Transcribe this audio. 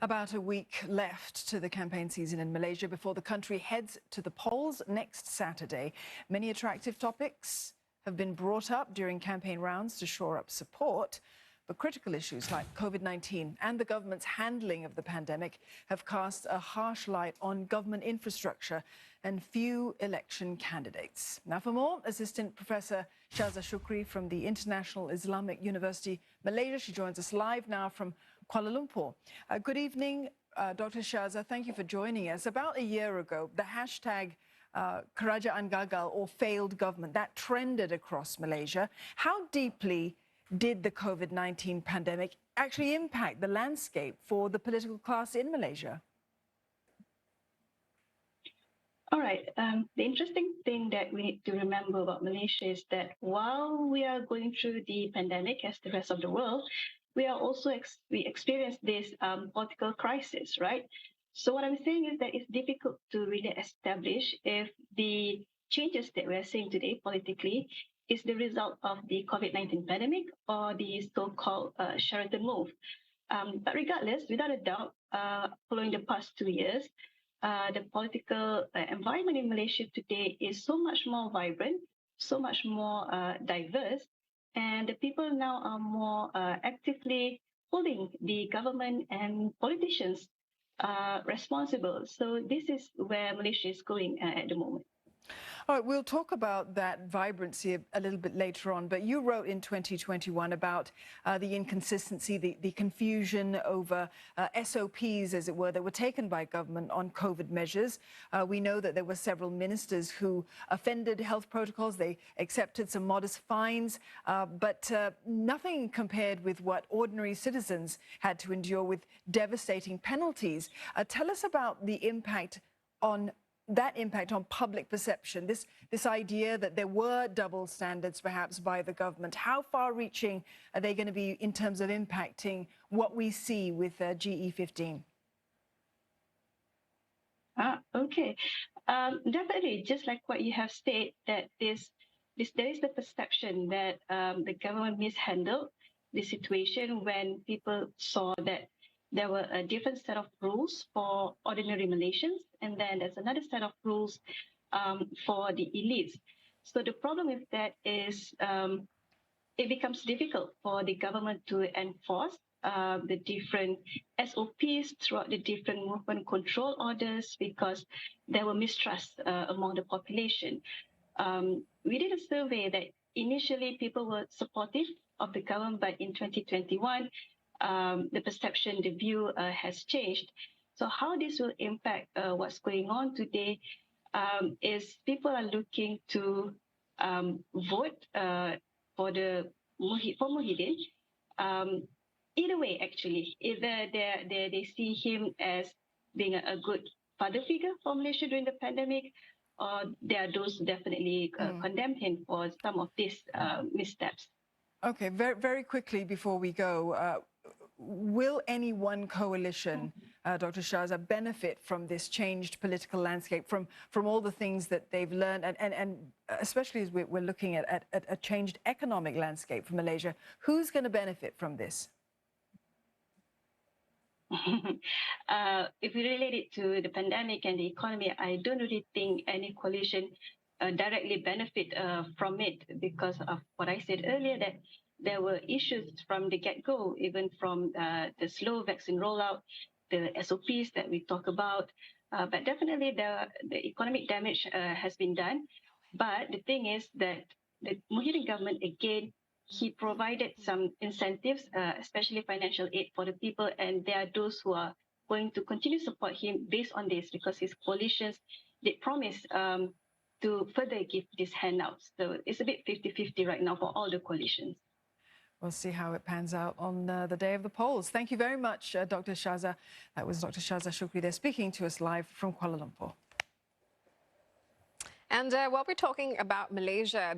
About a week left to the campaign season in Malaysia before the country heads to the polls next Saturday. Many attractive topics have been brought up during campaign rounds to shore up support. But critical issues like COVID-19 and the government's handling of the pandemic have cast a harsh light on government infrastructure and few election candidates. Now, for more, Assistant Professor SYAZA CNA from the International Islamic University, Malaysia. She joins us live now from Kuala Lumpur. Good evening, Dr. SYAZA. Thank you for joining us. About a year ago, the hashtag Kerajaan Gagal or failed government, that trended across Malaysia. How deeply did the COVID-19 pandemic actually impact the landscape for the political class in Malaysia? All right. The interesting thing that we need to remember about Malaysia is that while we are going through the pandemic as the rest of the world, we are also we experience this political crisis, right? So what I'm saying is that it's difficult to really establish if the changes that we are seeing today politically is the result of the COVID-19 pandemic or the so-called Sheraton move. But regardless, without a doubt, following the past 2 years, the political environment in Malaysia today is so much more vibrant, so much more diverse, and the people now are more actively holding the government and politicians responsible. So this is where Malaysia is going at the moment. All right, we'll talk about that vibrancy a little bit later on, but you wrote in 2021 about the inconsistency, the confusion over SOPs, as it were, that were taken by government on COVID measures. We know that there were several ministers who offended health protocols. They accepted some modest fines, but nothing compared with what ordinary citizens had to endure with devastating penalties. Tell us about the impact on public perception, this idea that there were double standards perhaps by the government. How far-reaching are they going to be in terms of impacting what we see with GE15? Okay. Definitely, just like what you have stated, that there is the perception that the government mishandled the situation when people saw that there were a different set of rules for ordinary Malaysians, and then there's another set of rules for the elites. So the problem with that is it becomes difficult for the government to enforce the different SOPs throughout the different movement control orders because there were mistrust among the population. We did a survey that initially people were supportive of the government, but in 2021, the perception, the view has changed. So how this will impact what's going on today is people are looking to vote for Muhyiddin. Either way, actually, either they see him as being a good father figure for Malaysia during the pandemic, or there are those who definitely condemn him for some of these missteps. Okay, very, very quickly before we go, will any one coalition, Dr. SYAZA, benefit from this changed political landscape, from all the things that they've learned, and especially as we're looking at a changed economic landscape for Malaysia? Who's going to benefit from this? If we relate it to the pandemic and the economy, I don't really think any coalition directly benefit from it because of what I said earlier, that there were issues from the get-go, even from the slow vaccine rollout, the SOPs that we talk about. But definitely the economic damage has been done. But the thing is that the Muhyiddin government, again, he provided some incentives, especially financial aid for the people. And there are those who are going to continue to support him based on this because his coalitions, they promise to further give these handouts. So it's a bit 50-50 right now for all the coalitions. We'll see how it pans out on the day of the polls. Thank you very much, Dr. SYAZA. That was Dr. SYAZA CNA there speaking to us live from Kuala Lumpur. And while we're talking about Malaysia,